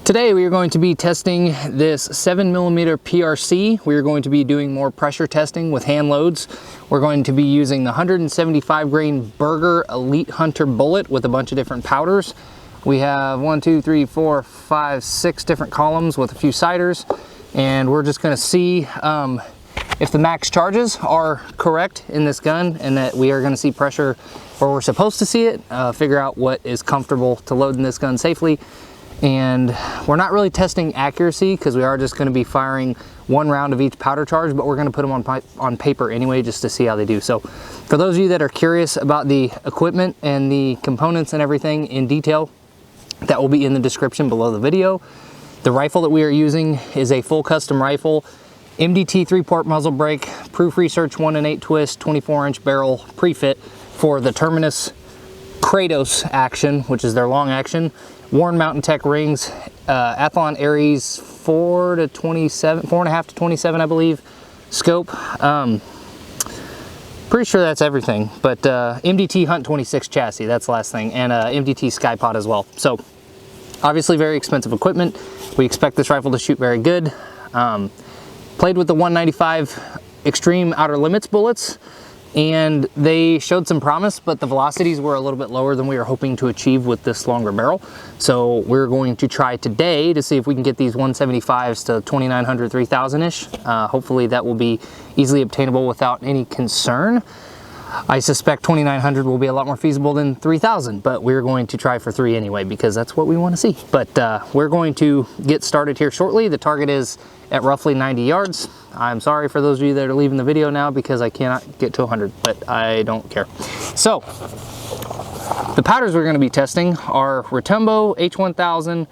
Today we are going to be testing this 7mm PRC. We are going to be doing more pressure testing with hand loads. We're going to be using the 175 grain Berger Elite Hunter bullet with a bunch of different powders. We have 1, 2, 3, 4, 5, 6 different columns with a few siders, and we're just going to see if the max charges are correct in this gun and that we are going to see pressure where we're supposed to see it, figure out what is comfortable to load in this gun safely. And we're not really testing accuracy because we are just going to be firing one round of each powder charge, but we're going to put them on paper anyway just to see how they do. So for those of you that are curious about the equipment and the components and everything in detail, that will be in the description below the video. The rifle that we are using is a full custom rifle, MDT 3-port muzzle brake, proof research 1 and 8 twist, 24-inch barrel pre-fit for the Terminus Kratos action, which is their long action. Warne Mountain Tech rings, Athlon Aries 4.5 to 27, I believe, scope. Pretty sure that's everything, but MDT HNT26 chassis, that's the last thing, and MDT Skypod as well. So obviously very expensive equipment. We expect this rifle to shoot very good. Played with the 195 Extreme Outer Limits bullets, and they showed some promise, but the velocities were a little bit lower than we were hoping to achieve with this longer barrel. So we're going to try today to see if we can get these 175s to 2900, 3000-ish. Hopefully that will be easily obtainable without any concern. I suspect 2900 will be a lot more feasible than 3000, but we're going to try for 3 anyway because that's what we want to see. But we're going to get started here shortly. The target is at roughly 90 yards. I'm sorry for those of you that are leaving the video now because I cannot get to 100, but I don't care. So the powders we're going to be testing are Retumbo, H1000,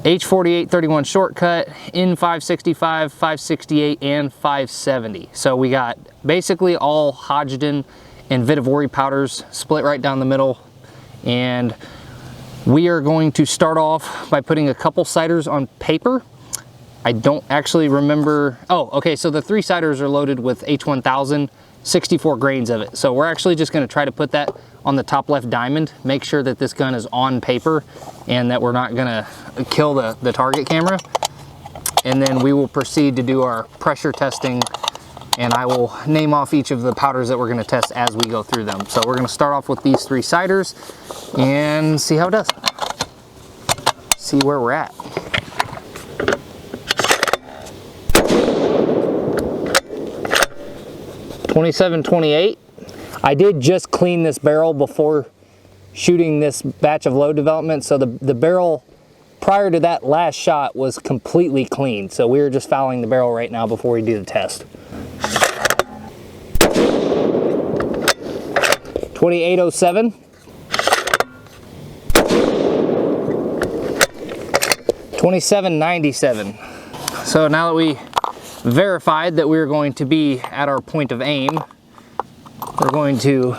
H4831 shortcut, N565, 568, and 570. So we got basically all Hodgdon and Vihtavouri powders split right down the middle. And we are going to start off by putting a couple ciders on paper. I don't actually remember. Oh, okay, so the 3 ciders are loaded with H1000, 64 grains of it. So we're actually just gonna try to put that on the top left diamond, make sure that this gun is on paper and that we're not gonna kill the target camera. And then we will proceed to do our pressure testing, and I will name off each of the powders that we're gonna test as we go through them. So we're gonna start off with these 3 ciders and see how it does. See where we're at. .27-28. I did just clean this barrel before shooting this batch of load development, so the barrel prior to that last shot was completely clean. So we were just fouling the barrel right now before we do the test. 2807. 2797. So now that we verified that we're going to be at our point of aim, we're going to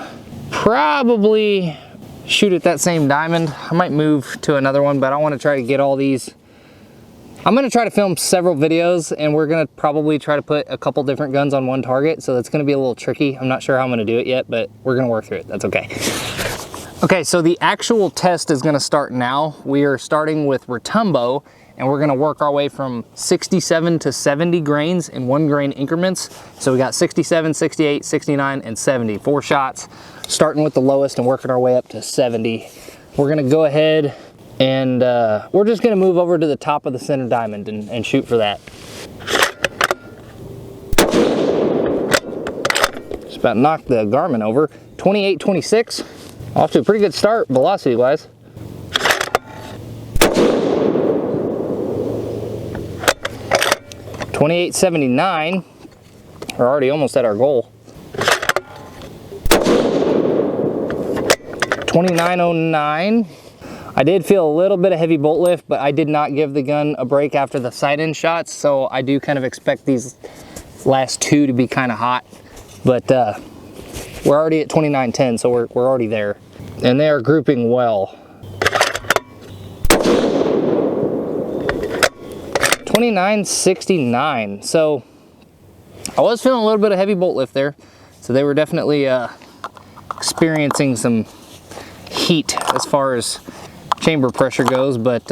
probably shoot at that same diamond. I might move to another one, but I want to try to get all these. I'm going to try to film several videos, and we're going to probably try to put a couple different guns on one target, so that's going to be a little tricky. I'm not sure how I'm going to do it yet, but we're going to work through it. That's okay. Okay, so the actual test is going to start now. We are starting with Retumbo, and we're gonna work our way from 67 to 70 grains in 1 grain increments. So we got 67, 68, 69, and 70, 4 shots, starting with the lowest and working our way up to 70. We're gonna go ahead and we're just gonna move over to the top of the center diamond and shoot for that. Just about knocked the Garmin over. 28-26, off to a pretty good start velocity-wise. 2879, we're already almost at our goal. 2909, I did feel a little bit of heavy bolt lift, but I did not give the gun a break after the sight-in shots, so I do kind of expect these last 2 to be kind of hot. But we're already at 2910, so we're already there. And they are grouping well. 2969. So I was feeling a little bit of heavy bolt lift there. So they were definitely experiencing some heat as far as chamber pressure goes, but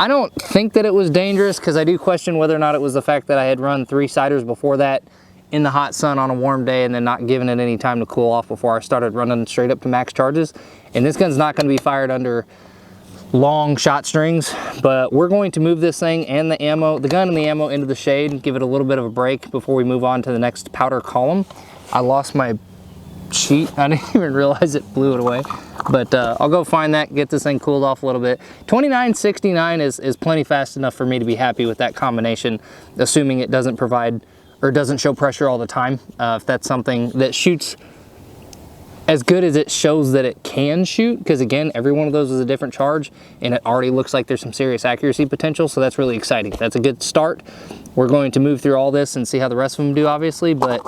I don't think that it was dangerous, because I do question whether or not it was the fact that I had run 3 siders before that in the hot sun on a warm day and then not giving it any time to cool off before I started running straight up to max charges. And this gun's not going to be fired under long shot strings, but we're going to move this thing and the ammo, the gun and the ammo, into the shade, give it a little bit of a break before we move on to the next powder column. I lost my sheet. I didn't even realize it blew it away, but I'll go find that, get this thing cooled off a little bit. 2969 is plenty fast enough for me to be happy with that combination, assuming it doesn't provide or doesn't show pressure all the time. If that's something that shoots as good as it shows that it can shoot, because again, every one of those is a different charge, and it already looks like there's some serious accuracy potential, so that's really exciting. That's a good start. We're going to move through all this and see how the rest of them do, obviously, but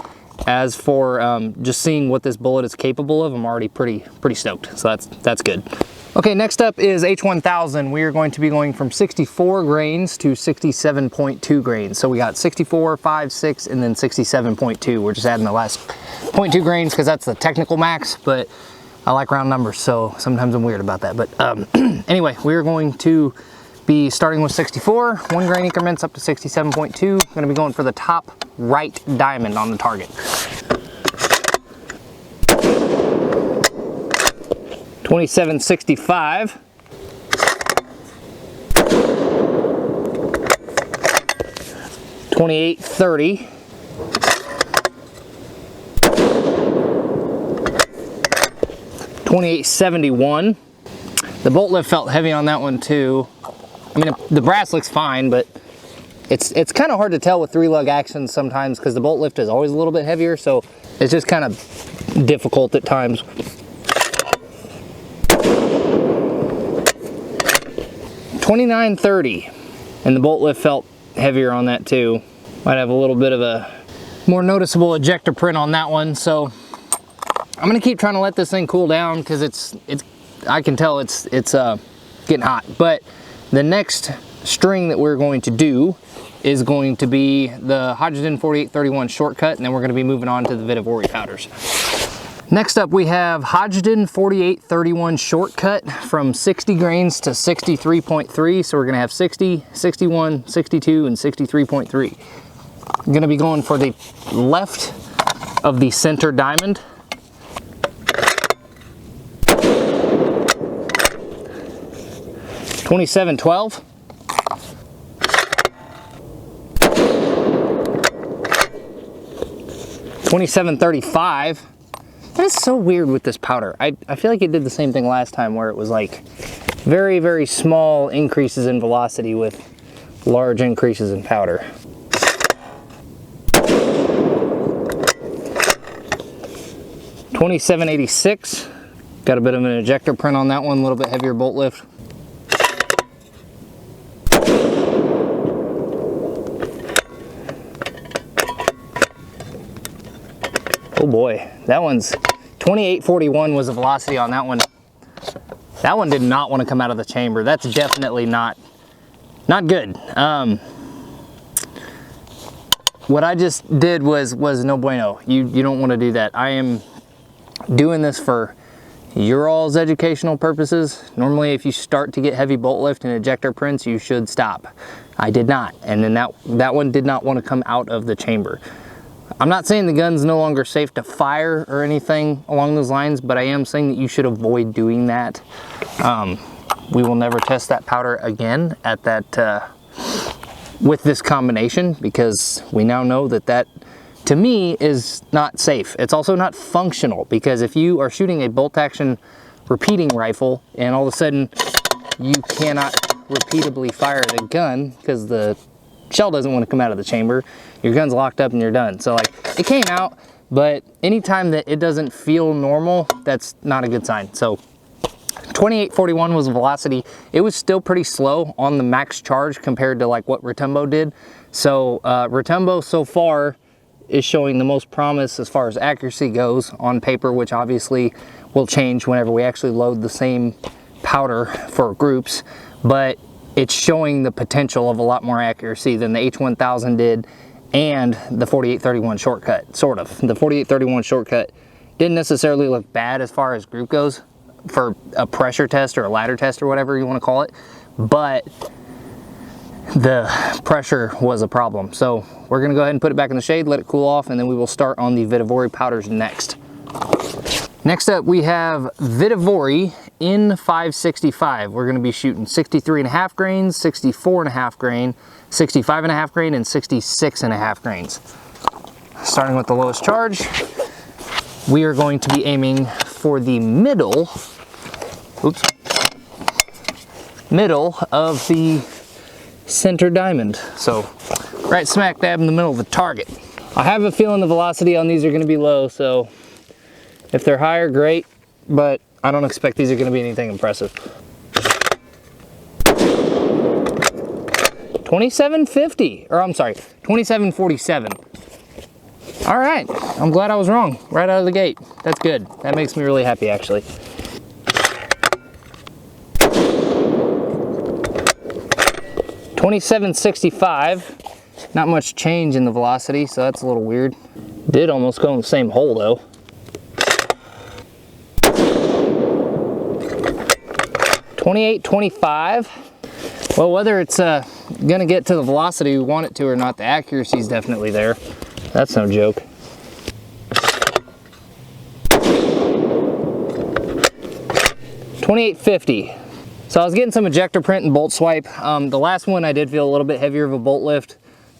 as for just seeing what this bullet is capable of, I'm already pretty stoked, so that's good. Okay, next up is H1000. We are going to be going from 64 grains to 67.2 grains. So we got 64, 5, 6, and then 67.2. We're just adding the last 0.2 grains because that's the technical max, but I like round numbers, so sometimes I'm weird about that. But anyway, we're going to be starting with 64, 1 grain increments up to 67.2. Gonna be going for the top right diamond on the target. 2765, 2830, 2871. The bolt lift felt heavy on that one too. I mean, the brass looks fine, but it's kind of hard to tell with 3-lug actions sometimes because the bolt lift is always a little bit heavier, so it's just kind of difficult at times. 2930, and the bolt lift felt heavier on that too. Might have a little bit of a more noticeable ejector print on that one, so I'm gonna keep trying to let this thing cool down because I can tell it's getting hot. But the next string that we're going to do is going to be the Hodgdon 4831 shortcut, and then we're going to be moving on to the Vihtavouri powders. Next up, we have Hodgdon 4831 shortcut from 60 grains to 63.3. So we're going to have 60, 61, 62, and 63.3. I'm going to be going for the left of the center diamond. $27.12. $27.35. That is so weird with this powder. I feel like it did the same thing last time where it was like very, very small increases in velocity with large increases in powder. $27.86. Got a bit of an ejector print on that one, a little bit heavier bolt lift. Oh boy, that one's 2841 was the velocity on that one. That one did not want to come out of the chamber. That's definitely not good. What I just did was no bueno. You don't want to do that. I am doing this for your all's educational purposes. Normally, if you start to get heavy bolt lift and ejector prints, you should stop. I did not, and then that one did not want to come out of the chamber. I'm not saying the gun's no longer safe to fire or anything along those lines, but I am saying that you should avoid doing that. We will never test that powder again at that with this combination, because we now know that to me is not safe. It's also not functional, because if you are shooting a bolt action repeating rifle and all of a sudden you cannot repeatably fire the gun because the shell doesn't want to come out of the chamber, your gun's locked up and you're done. So like, it came out, but anytime that it doesn't feel normal, that's not a good sign. So 2841 was the velocity. It was still pretty slow on the max charge compared to like what Retumbo did. So Retumbo so far is showing the most promise as far as accuracy goes on paper, which obviously will change whenever we actually load the same powder for groups, but it's showing the potential of a lot more accuracy than the H1000 did and the 4831 shortcut, sort of. The 4831 shortcut didn't necessarily look bad as far as group goes for a pressure test or a ladder test or whatever you want to call it, but the pressure was a problem. So we're gonna go ahead and put it back in the shade, let it cool off, and then we will start on the Vihtavouri powders next. Next up, we have Vihtavouri N565. We're gonna be shooting 63.5 grains, 64.5 grain, 65.5 grain, and 66.5 grains. Starting with the lowest charge, we are going to be aiming for the middle of the center diamond. So right smack dab in the middle of the target. I have a feeling the velocity on these are gonna be low, so if they're higher, great, but I don't expect these are gonna be anything impressive. 2750, or I'm sorry, 2747. All right, I'm glad I was wrong right out of the gate. That's good. That makes me really happy, actually. $27.65. Not much change in the velocity, so that's a little weird. Did almost go in the same hole though. $28.25. Well, whether it's gonna get to the velocity we want it to or not, the accuracy is definitely there. That's no joke. $28.50. So I was getting some ejector print and bolt swipe. The last one I did feel a little bit heavier of a bolt lift,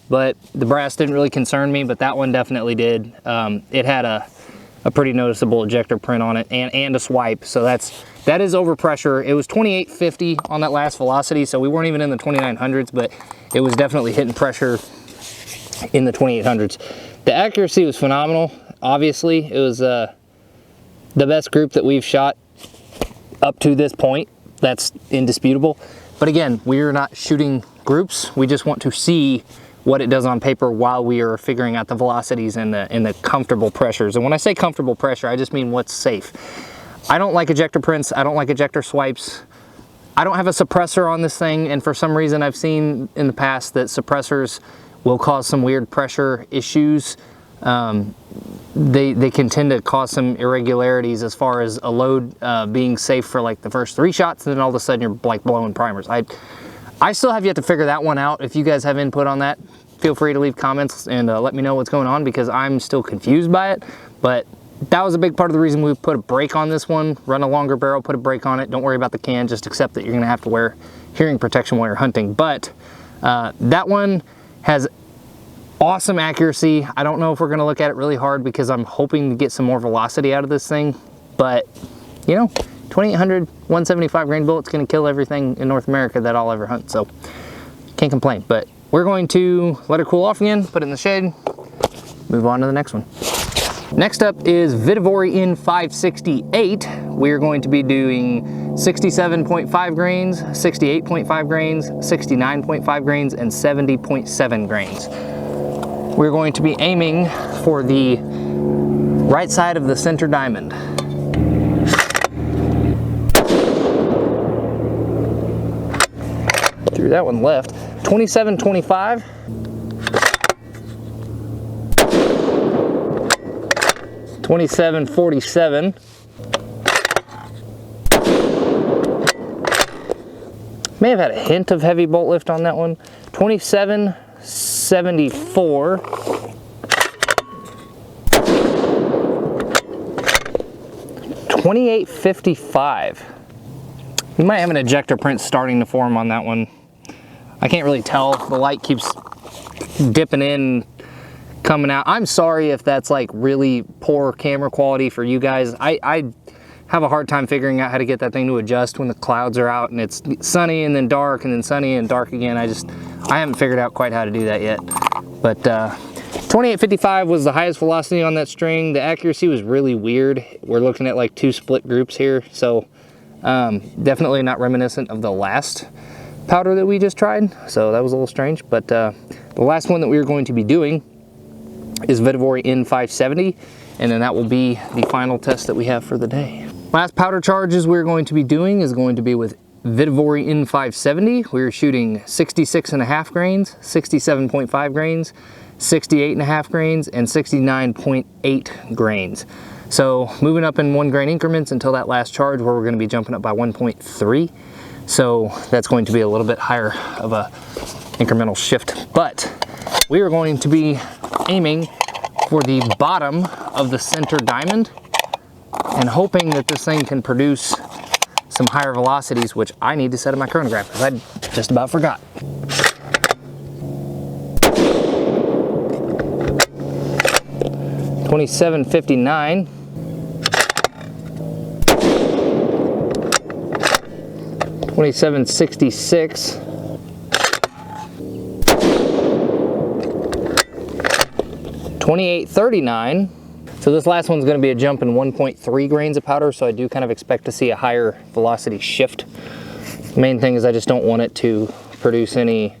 but the brass didn't really concern me, but that one definitely did. It had a pretty noticeable ejector print on it and a swipe, so that is overpressure. It was 28.50 on that last velocity, so we weren't even in the 2900s, but it was definitely hitting pressure in the 2800s. The accuracy was phenomenal. Obviously, it was the best group that we've shot up to this point. That's indisputable. But again, we're not shooting groups. We just want to see what it does on paper while we are figuring out the velocities and the comfortable pressures. And when I say comfortable pressure, I just mean what's safe. I don't like ejector prints. I don't like ejector swipes. I don't have a suppressor on this thing, and for some reason I've seen in the past that suppressors will cause some weird pressure issues. They can tend to cause some irregularities as far as a load being safe for like the first 3 shots, and then all of a sudden you're like blowing primers. I still have yet to figure that one out. If you guys have input on that, feel free to leave comments and let me know what's going on, because I'm still confused by it. But that was a big part of the reason we put a brake on this one. Run a longer barrel, put a brake on it. Don't worry about the can, just accept that you're gonna have to wear hearing protection while you're hunting. But that one has awesome accuracy. I don't know if we're gonna look at it really hard because I'm hoping to get some more velocity out of this thing. But you know, 2800 175 grain bullet's gonna kill everything in North America that I'll ever hunt. So can't complain. But we're going to let it cool off again, put it in the shade, move on to the next one. Next up is Vihtavouri N568. We're going to be doing 67.5 grains, 68.5 grains, 69.5 grains, and 70.7 grains. We're going to be aiming for the right side of the center diamond. Threw that one left. 27.25. 27.47. May have had a hint of heavy bolt lift on that one. 27.74. 28.55. You might have an ejector print starting to form on that one. I can't really tell. The light keeps dipping in, coming out. I'm sorry if that's like really poor camera quality for you guys. I have a hard time figuring out how to get that thing to adjust when the clouds are out and it's sunny and then dark and then sunny and dark again. I haven't figured out quite how to do that yet. But 28.55 was the highest velocity on that string. The accuracy was really weird. We're looking at like 2 split groups here. So definitely not reminiscent of the last powder that we just tried. So that was a little strange. But the last one that we were going to be doing is Vihtavouri N570, and then that will be the final test that we have for the day. Last powder charges we're going to be doing is going to be with Vihtavouri N570. We're shooting 66.5 grains, 67.5 grains, 68.5 grains, and 69.8 grains. So moving up in 1 grain increments until that last charge, where we're going to be jumping up by 1.3. So that's going to be a little bit higher of a incremental shift. But we are going to be aiming for the bottom of the center diamond and hoping that this thing can produce some higher velocities, which I need to set in my chronograph because I just about forgot. $27.59. $27.66. $28.39. So this last one's going to be a jump in 1.3 grains of powder, so I do kind of expect to see a higher velocity shift. The main thing is I just don't want it to produce any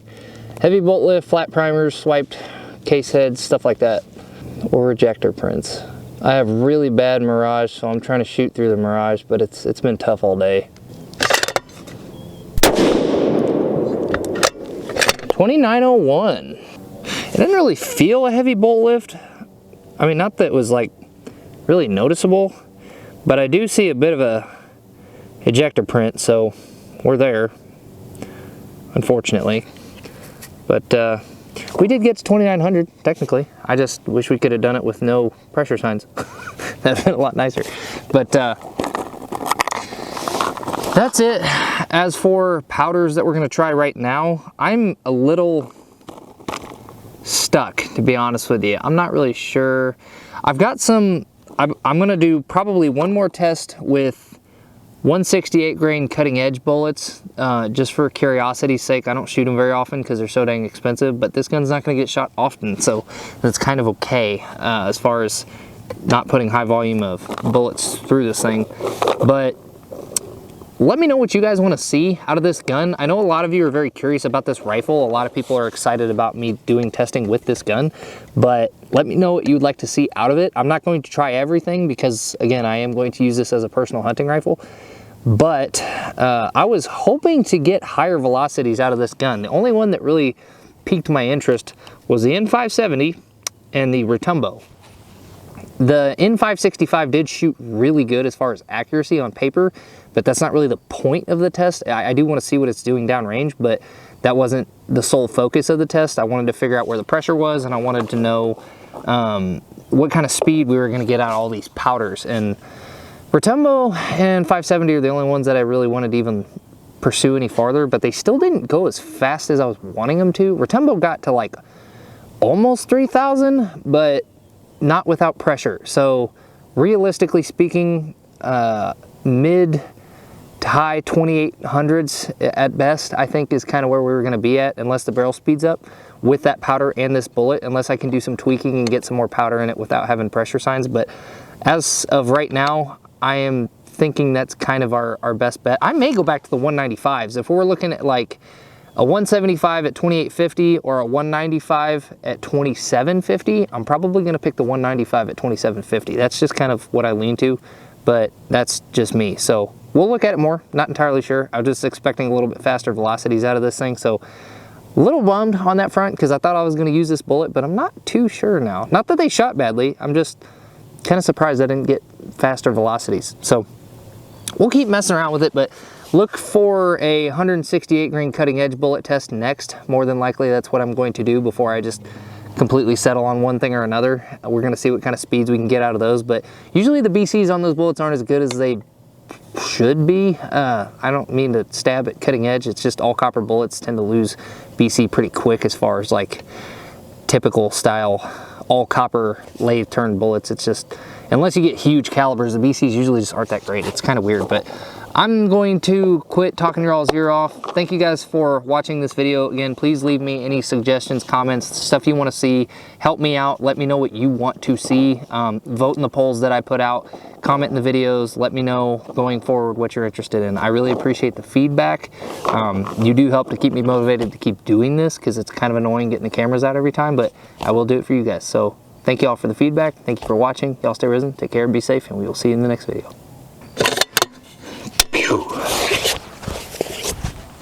heavy bolt lift, flat primers, swiped case heads, stuff like that, or ejector prints. I have really bad mirage, so I'm trying to shoot through the mirage, but it's been tough all day. 2901. It didn't really feel a heavy bolt lift. I mean, not that it was like really noticeable, but I do see a bit of a ejector print, so we're there, unfortunately. But we did get to 2900 technically. I just wish we could have done it with no pressure signs. That'd been a lot nicer. But that's it. As for powders that we're gonna try right now, I'm a little stuck, to be honest with you. I'm not really sure. I've got some, I'm gonna do probably one more test with 168 grain cutting edge bullets, just for curiosity's sake. I don't shoot them very often because they're so dang expensive, but this gun's not gonna get shot often, so that's kind of okay as far as not putting high volume of bullets through this thing. But let me know what you guys want to see out of this gun. I know a lot of you are very curious about this rifle. A lot of people are excited about me doing testing with this gun, but let me know what you'd like to see out of it. I'm not going to try everything because, again, I am going to use this as a personal hunting rifle, but I was hoping to get higher velocities out of this gun. The only one that really piqued my interest was the N570 and the Retumbo. The N565 did shoot really good as far as accuracy on paper, but that's not really the point of the test. I do want to see what it's doing downrange, but that wasn't the sole focus of the test. I wanted to figure out where the pressure was, and I wanted to know what kind of speed we were going to get out of all these powders. And Retumbo and 570 are the only ones that I really wanted to even pursue any farther, but they still didn't go as fast as I was wanting them to. Retumbo got to like almost 3,000, but not without pressure. So realistically speaking, mid to high 2800s at best, I think is kind of where we were going to be at, unless the barrel speeds up with that powder and this bullet, unless I can do some tweaking and get some more powder in it without having pressure signs. But as of right now, I am thinking that's kind of our best bet. I may go back to the 195s. If we're looking at like a 175 at 2850 or a 195 at 2750, I'm probably going to pick the 195 at 2750. That's just kind of what I lean to, but that's just me. So we'll look at it more. Not entirely sure. I was just expecting a little bit faster velocities out of this thing. So a little bummed on that front because I thought I was going to use this bullet, but I'm not too sure now. Not that they shot badly. I'm just kind of surprised I didn't get faster velocities. So we'll keep messing around with it, but look for a 168 grain cutting edge bullet test next. More than likely that's what I'm going to do before I just completely settle on one thing or another. We're going to see what kind of speeds we can get out of those, but usually the BCs on those bullets aren't as good as they should be. I don't mean to stab at cutting edge, it's just all copper bullets tend to lose BC pretty quick as far as like typical style all copper lathe turned bullets. It's just, unless you get huge calibers, the BCs usually just aren't that great. It's kind of weird, but I'm going to quit talking your all's ear off. Thank you guys for watching this video. Again, please leave me any suggestions, comments, stuff you want to see. Help me out. Let me know what you want to see. Vote in the polls that I put out. Comment in the videos. Let me know going forward what you're interested in. I really appreciate the feedback. You do help to keep me motivated to keep doing this because it's kind of annoying getting the cameras out every time, but I will do it for you guys. So thank you all for the feedback. Thank you for watching. Y'all stay risen, take care, be safe, and we will see you in the next video. Phew.